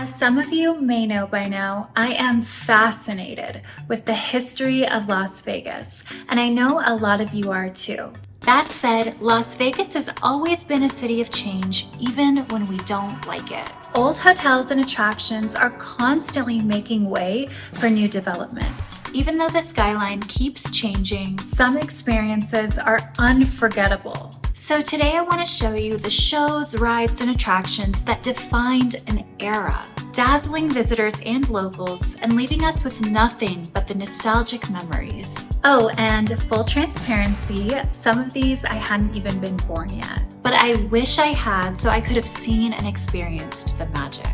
As some of you may know by now, I am fascinated with the history of Las Vegas, and I know a lot of you are too. That said, Las Vegas has always been a city of change, even when we don't like it. Old hotels and attractions are constantly making way for new developments. Even though the skyline keeps changing, some experiences are unforgettable. So today I want to show you the shows, rides, and attractions that defined an era, dazzling visitors and locals and leaving us with nothing but the nostalgic memories. Oh, and full transparency, some of these I hadn't even been born yet. But I wish I had, so I could have seen and experienced the magic.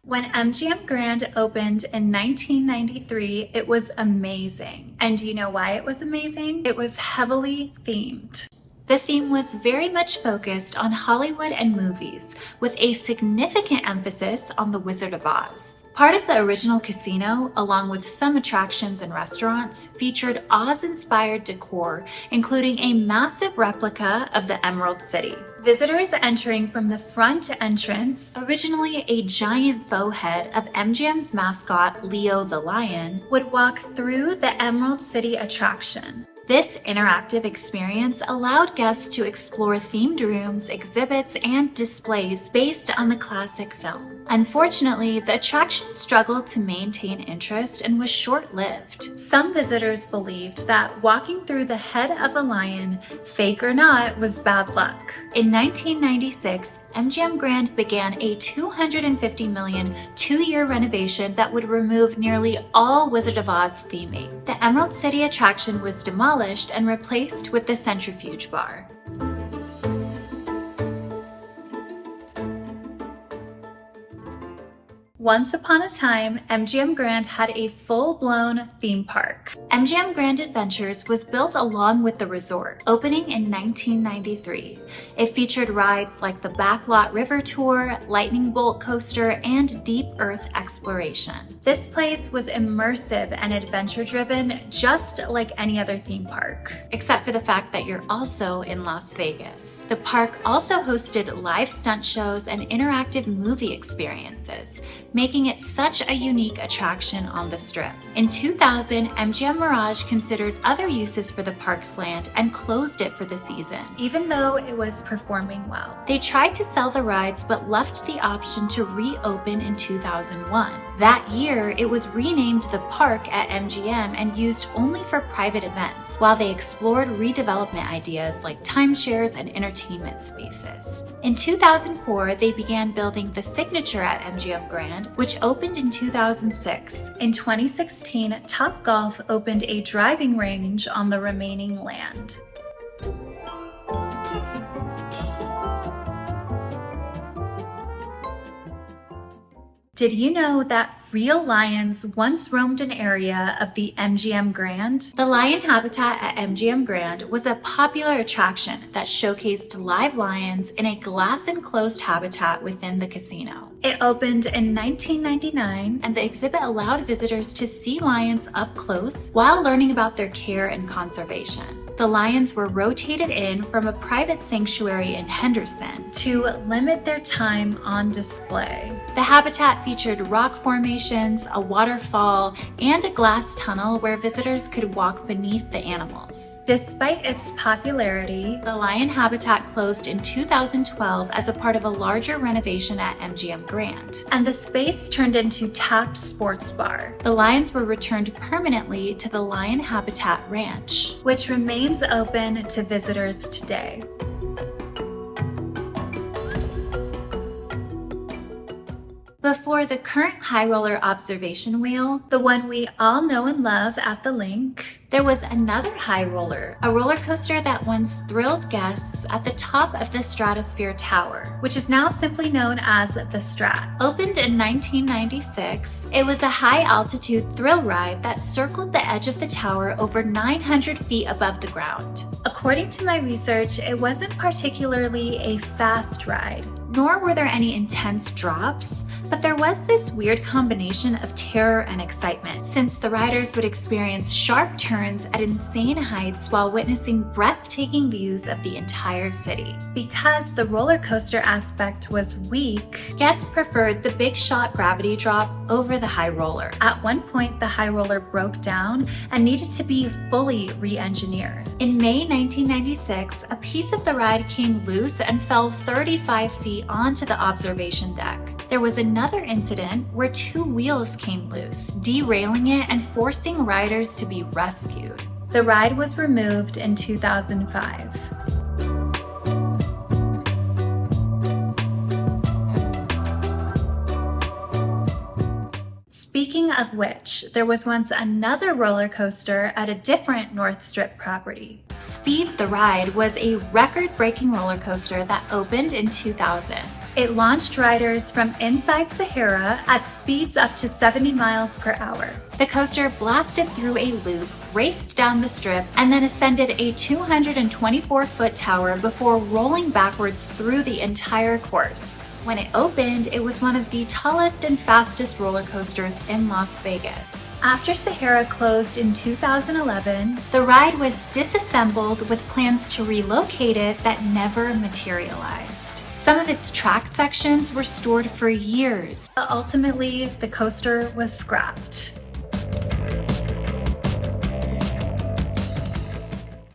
When MGM Grand opened in 1993, it was amazing. And do you know why it was amazing? It was heavily themed. The theme was very much focused on Hollywood and movies, with a significant emphasis on The Wizard of Oz. Part of the original casino, along with some attractions and restaurants, featured Oz-inspired decor, including a massive replica of the Emerald City. Visitors entering from the front entrance, originally a giant faux head of MGM's mascot Leo the Lion, would walk through the Emerald City attraction. This interactive experience allowed guests to explore themed rooms, exhibits, and displays based on the classic film. Unfortunately, the attraction struggled to maintain interest and was short-lived. Some visitors believed that walking through the head of a lion, fake or not, was bad luck. In 1996, MGM Grand began a $250 million two-year renovation that would remove nearly all Wizard of Oz theming. The Emerald City attraction was demolished and replaced with the Centrifuge Bar. Once upon a time, MGM Grand had a full-blown theme park. MGM Grand Adventures was built along with the resort, opening in 1993. It featured rides like the Backlot River Tour, Lightning Bolt Coaster, and Deep Earth Exploration. This place was immersive and adventure-driven, just like any other theme park, except for the fact that you're also in Las Vegas. The park also hosted live stunt shows and interactive movie experiences, making it such a unique attraction on the Strip. In 2000, MGM Mirage considered other uses for the park's land and closed it for the season, even though it was performing well. They tried to sell the rides but left the option to reopen in 2001. That year, it was renamed the park at MGM and used only for private events, while they explored redevelopment ideas like timeshares and entertainment spaces. In 2004, they began building the Signature at MGM Grand, which opened in 2006. In 2016, Topgolf opened a driving range on the remaining land. Did you know that real lions once roamed an area of the MGM Grand? The lion habitat at MGM Grand was a popular attraction that showcased live lions in a glass-enclosed habitat within the casino. It opened in 1999, and the exhibit allowed visitors to see lions up close while learning about their care and conservation. The lions were rotated in from a private sanctuary in Henderson to limit their time on display. The habitat featured rock formations, a waterfall, and a glass tunnel where visitors could walk beneath the animals. Despite its popularity, the lion habitat closed in 2012 as a part of a larger renovation at MGM Grand, and the space turned into Tap Sports Bar. The lions were returned permanently to the Lion Habitat Ranch, which remains open to visitors today. Before the current high roller observation wheel, the one we all know and love at the Link, there was another high roller, a roller coaster that once thrilled guests at the top of the Stratosphere Tower, which is now simply known as the Strat. Opened in 1996, it was a high-altitude thrill ride that circled the edge of the tower over 900 feet above the ground. According to my research, it wasn't particularly a fast ride. nor were there any intense drops, but there was this weird combination of terror and excitement, since the riders would experience sharp turns at insane heights while witnessing breathtaking views of the entire city. Because the roller coaster aspect was weak, guests preferred the big shot gravity drop over the high roller. At one point, the high roller broke down and needed to be fully re-engineered. In May 1996, a piece of the ride came loose and fell 35 feet onto the observation deck. There was another incident where 2 wheels came loose, derailing it and forcing riders to be rescued. The ride was removed in 2005. Speaking of which, there was once another roller coaster at a different North Strip property. Speed the Ride was a record-breaking roller coaster that opened in 2000. It launched riders from inside Sahara at speeds up to 70 miles per hour. The coaster blasted through a loop, raced down the strip, and then ascended a 224-foot tower before rolling backwards through the entire course. When it opened, it was one of the tallest and fastest roller coasters in Las Vegas. After Sahara closed in 2011, the ride was disassembled with plans to relocate it that never materialized. Some of its track sections were stored for years, but ultimately the coaster was scrapped.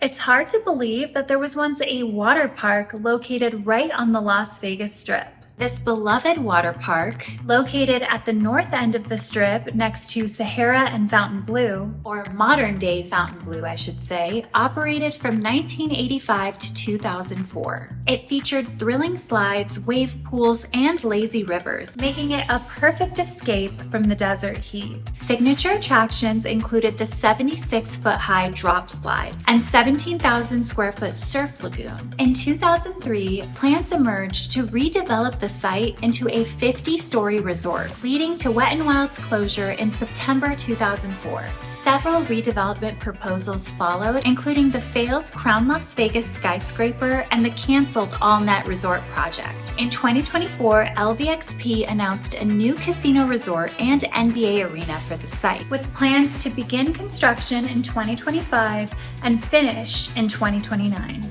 It's hard to believe that there was once a water park located right on the Las Vegas Strip. This beloved water park, located at the north end of the strip next to Sahara and Fontainebleau, or modern-day Fontainebleau I should say, operated from 1985 to 2004. It featured thrilling slides, wave pools, and lazy rivers, making it a perfect escape from the desert heat. Signature attractions included the 76-foot-high drop slide and 17,000-square-foot surf lagoon. In 2003, plans emerged to redevelop the site into a 50-story resort, leading to Wet n Wild's closure in September 2004. Several redevelopment proposals followed, including the failed Crown Las Vegas skyscraper and the canceled All-Net Resort project. In 2024, LVXP announced a new casino resort and NBA arena for the site, with plans to begin construction in 2025 and finish in 2029.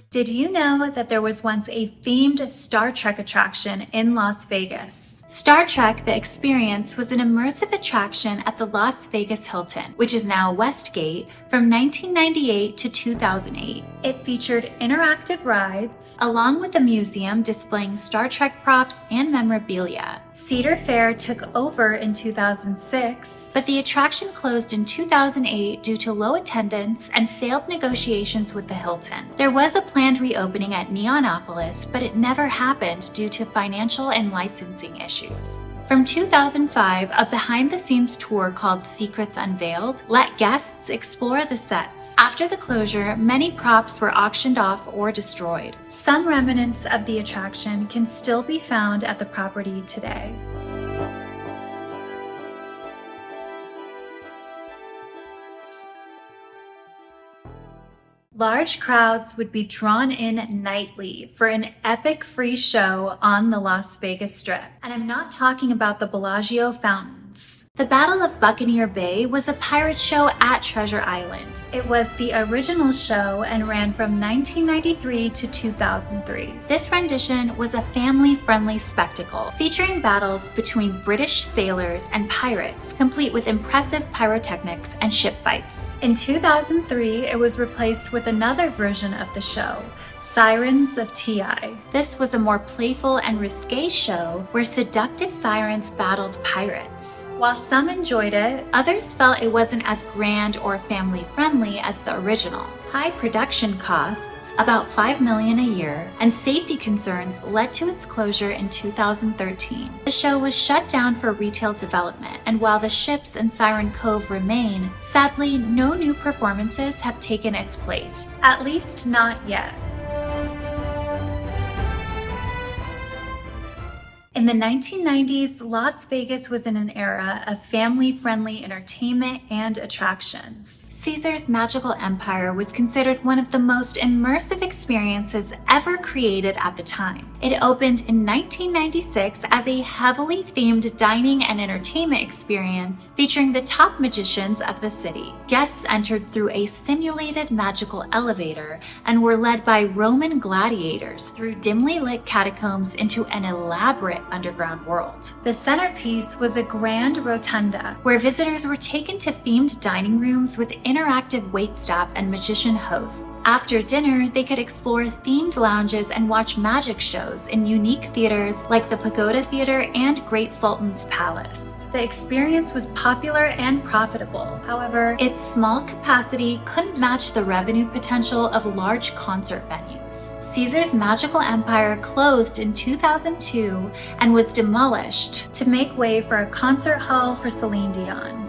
Did you know that there was once a themed Star Trek attraction in Las Vegas? Star Trek: The Experience was an immersive attraction at the Las Vegas Hilton, which is now Westgate, from 1998 to 2008. It featured interactive rides, along with a museum displaying Star Trek props and memorabilia. Cedar Fair took over in 2006, but the attraction closed in 2008 due to low attendance and failed negotiations with the Hilton. There was a planned reopening at Neonopolis, but it never happened due to financial and licensing issues. From 2005, a behind-the-scenes tour called Secrets Unveiled let guests explore the sets. After the closure, many props were auctioned off or destroyed. Some remnants of the attraction can still be found at the property today. Large crowds would be drawn in nightly for an epic free show on the Las Vegas Strip. And I'm not talking about the Bellagio fountains. The Battle of Buccaneer Bay was a pirate show at Treasure Island. It was the original show and ran from 1993 to 2003. This rendition was a family-friendly spectacle featuring battles between British sailors and pirates, complete with impressive pyrotechnics and ship fights. In 2003, it was replaced with another version of the show, Sirens of Ti. This was a more playful and risque show where seductive sirens battled pirates. While some enjoyed it, others felt it wasn't as grand or family-friendly as the original. High production costs, about $5 million a year, and safety concerns led to its closure in 2013. The show was shut down for retail development, and while the ships in Siren Cove remain, sadly no new performances have taken its place. At least not yet. In the 1990s, Las Vegas was in an era of family-friendly entertainment and attractions. Caesar's Magical Empire was considered one of the most immersive experiences ever created at the time. It opened in 1996 as a heavily themed dining and entertainment experience featuring the top magicians of the city. Guests entered through a simulated magical elevator and were led by Roman gladiators through dimly lit catacombs into an elaborate underground world. The centerpiece was a grand rotunda where visitors were taken to themed dining rooms with interactive waitstaff and magician hosts. After dinner, they could explore themed lounges and watch magic shows in unique theaters like the Pagoda Theater and Great Sultan's Palace. The experience was popular and profitable. However, its small capacity couldn't match the revenue potential of large concert venues. Caesar's Magical Empire closed in 2002 and was demolished to make way for a concert hall for Celine Dion.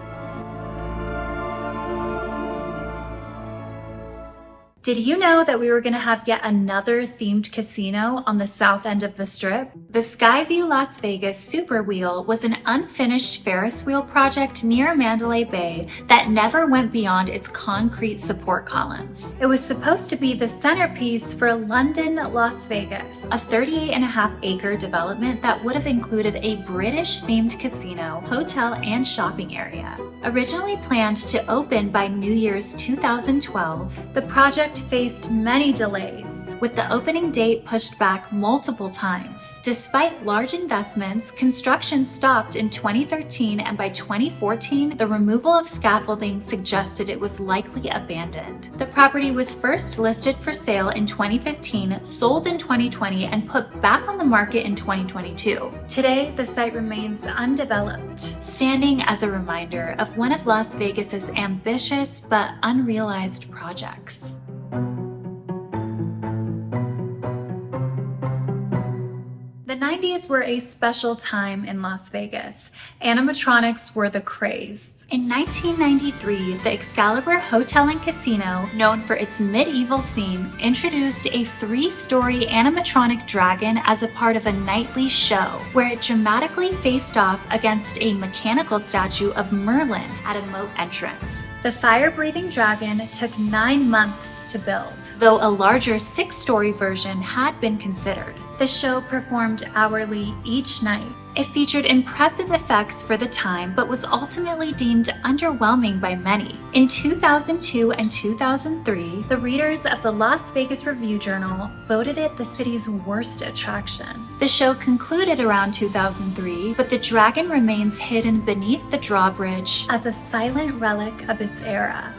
Did you know that we were going to have yet another themed casino on the south end of the Strip? The SkyVue Las Vegas Super Wheel was an unfinished Ferris wheel project near Mandalay Bay that never went beyond its concrete support columns. It was supposed to be the centerpiece for London Las Vegas, a 38.5-acre development that would have included a British-themed casino, hotel, and shopping area. Originally planned to open by New Year's 2012, the project faced many delays, with the opening date pushed back multiple times. Despite large investments, construction stopped in 2013, and by 2014, the removal of scaffolding suggested it was likely abandoned. The property was first listed for sale in 2015, sold in 2020, and put back on the market in 2022. Today, the site remains undeveloped, standing as a reminder of one of Las Vegas's ambitious but unrealized projects. The 90s were a special time in Las Vegas. Animatronics were the craze. In 1993, the Excalibur Hotel and Casino, known for its medieval theme, introduced a 3-story animatronic dragon as a part of a nightly show, where it dramatically faced off against a mechanical statue of Merlin at a moat entrance. The fire-breathing dragon took 9 months to build, though a larger 6-story version had been considered. The show performed hourly each night. It featured impressive effects for the time, but was ultimately deemed underwhelming by many. In 2002 and 2003, the readers of the Las Vegas Review-Journal voted it the city's worst attraction. The show concluded around 2003, but the dragon remains hidden beneath the drawbridge as a silent relic of its era.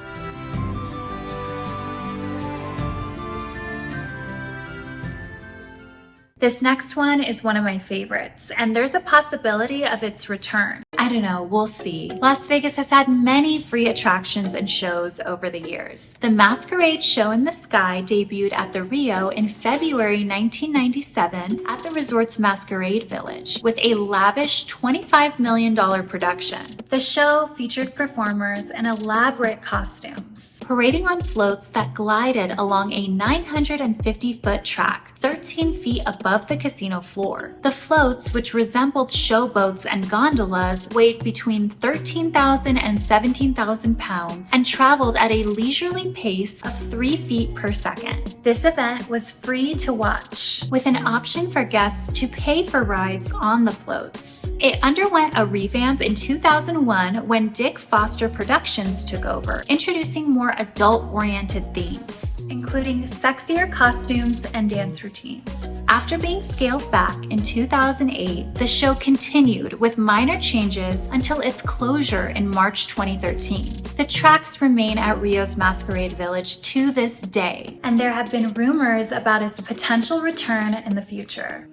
This next one is one of my favorites, and there's a possibility of its return. I don't know, we'll see. Las Vegas has had many free attractions and shows over the years. The Masquerade Show in the Sky debuted at the Rio in February 1997 at the resort's Masquerade Village with a lavish $25 million production. The show featured performers in elaborate costumes, parading on floats that glided along a 950-foot track, 13 feet above the casino floor. The floats, which resembled showboats and gondolas, weighed between 13,000 and 17,000 pounds and traveled at a leisurely pace of 3 feet per second. This event was free to watch, with an option for guests to pay for rides on the floats. It underwent a revamp in 2001 when Dick Foster Productions took over, introducing more adult-oriented themes, including sexier costumes and dance routines. After being scaled back in 2008, the show continued with minor changes until its closure in March 2013. The tracks remain at Rio's Masquerade Village to this day, and there have been rumors about its potential return in the future.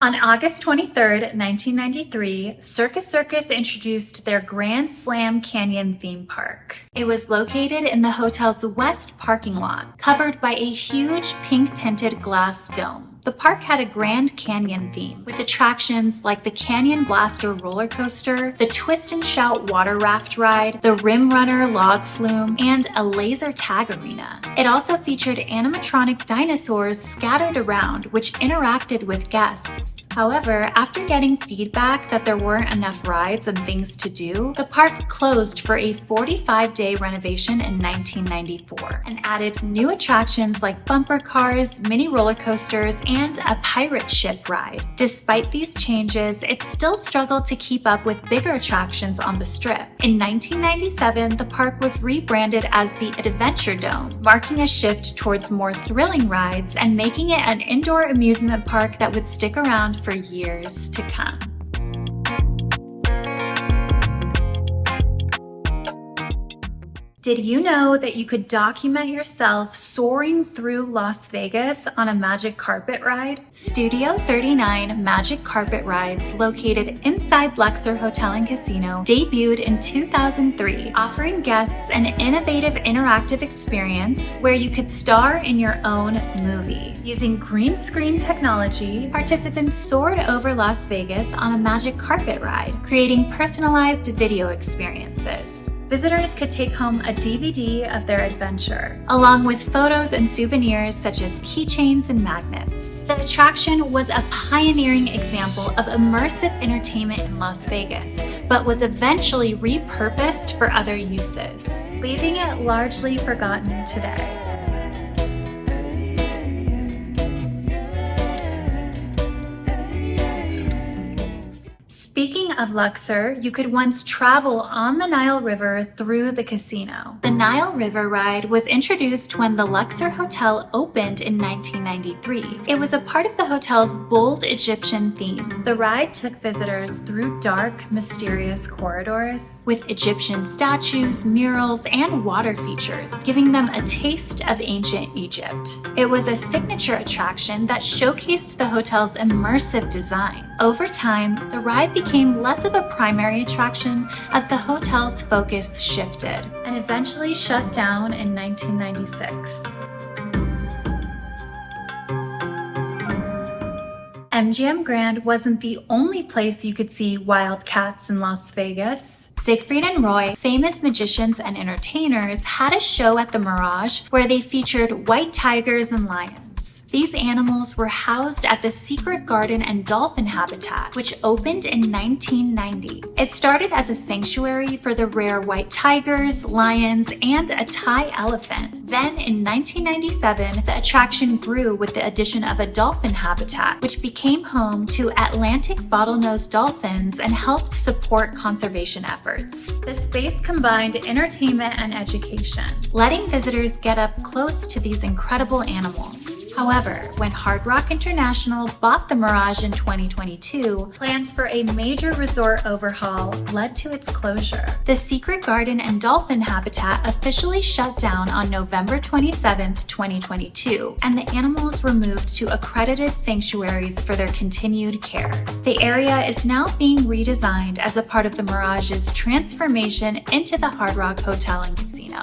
On August 23, 1993, Circus introduced their Grand Slam Canyon theme park. It was located in the hotel's west parking lot, covered by a huge pink-tinted glass dome. The park had a Grand Canyon theme, with attractions like the Canyon Blaster roller coaster, the Twist and Shout water raft ride, the Rim Runner log flume, and a laser tag arena. It also featured animatronic dinosaurs scattered around, which interacted with guests. However, after getting feedback that there weren't enough rides and things to do, the park closed for a 45-day renovation in 1994 and added new attractions like bumper cars, mini roller coasters, and a pirate ship ride. Despite these changes, it still struggled to keep up with bigger attractions on the Strip. In 1997, the park was rebranded as the Adventure Dome, marking a shift towards more thrilling rides and making it an indoor amusement park that would stick around for years to come. Did you know that you could document yourself soaring through Las Vegas on a magic carpet ride? Studio 39 Magic Carpet Rides, located inside Luxor Hotel and Casino, debuted in 2003, offering guests an innovative interactive experience where you could star in your own movie. Using green screen technology, participants soared over Las Vegas on a magic carpet ride, creating personalized video experiences. Visitors could take home a DVD of their adventure, along with photos and souvenirs such as keychains and magnets. The attraction was a pioneering example of immersive entertainment in Las Vegas, but was eventually repurposed for other uses, leaving it largely forgotten today. Speaking of Luxor, you could once travel on the Nile River through the casino. The Nile River ride was introduced when the Luxor Hotel opened in 1993. It was a part of the hotel's bold Egyptian theme. The ride took visitors through dark, mysterious corridors with Egyptian statues, murals, and water features, giving them a taste of ancient Egypt. It was a signature attraction that showcased the hotel's immersive design. Over time, the ride became less of a primary attraction as the hotel's focus shifted and eventually shut down in 1996. MGM Grand wasn't the only place you could see wild cats in Las Vegas. Siegfried and Roy, famous magicians and entertainers, had a show at the Mirage where they featured white tigers and lions. These animals were housed at the Secret Garden and Dolphin Habitat, which opened in 1990. It started as a sanctuary for the rare white tigers, lions, and a Thai elephant. Then in 1997, the attraction grew with the addition of a dolphin habitat, which became home to Atlantic bottlenose dolphins and helped support conservation efforts. The space combined entertainment and education, letting visitors get up close to these incredible animals. However, when Hard Rock International bought the Mirage in 2022, plans for a major resort overhaul led to its closure. The Secret Garden and Dolphin Habitat officially shut down on November 27, 2022, and the animals were moved to accredited sanctuaries for their continued care. The area is now being redesigned as a part of the Mirage's transformation into the Hard Rock Hotel and Casino.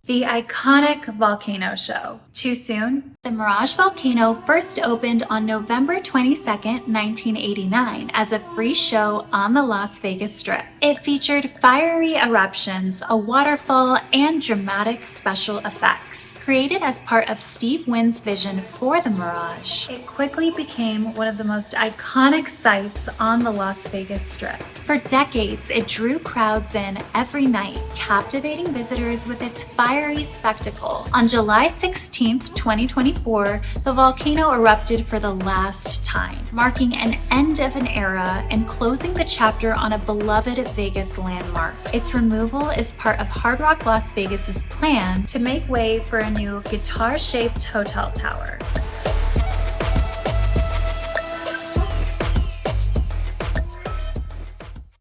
The iconic volcano show. Too soon? The Mirage Volcano first opened on November 22, 1989 as a free show on the Las Vegas Strip. It featured fiery eruptions, a waterfall, and dramatic special effects. Created as part of Steve Wynn's vision for the Mirage, it quickly became one of the most iconic sights on the Las Vegas Strip. For decades, it drew crowds in every night, captivating visitors with its fiery spectacle. On July 16, 2024, the volcano erupted for the last time, marking an end of an era and closing the chapter on a beloved Vegas landmark. Its removal is part of Hard Rock Las Vegas's plan to make way for a new guitar-shaped hotel tower.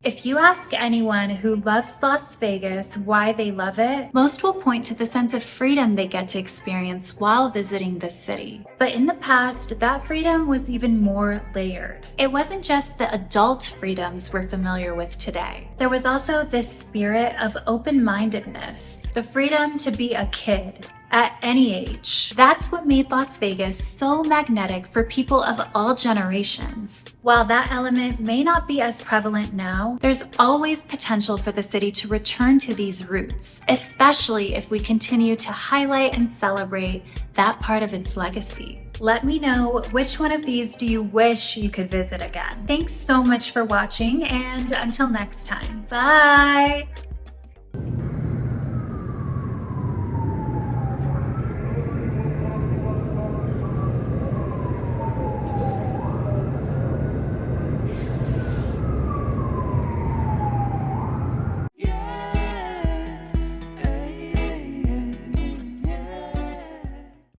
If you ask anyone who loves Las Vegas why they love it, most will point to the sense of freedom they get to experience while visiting this city. But in the past, that freedom was even more layered. It wasn't just the adult freedoms we're familiar with today. There was also this spirit of open-mindedness, the freedom to be a kid, at any age. That's what made Las Vegas so magnetic for people of all generations. While that element may not be as prevalent now, there's always potential for the city to return to these roots, especially if we continue to highlight and celebrate that part of its legacy. Let me know, which one of these do you wish you could visit again? Thanks so much for watching, and until next time, bye!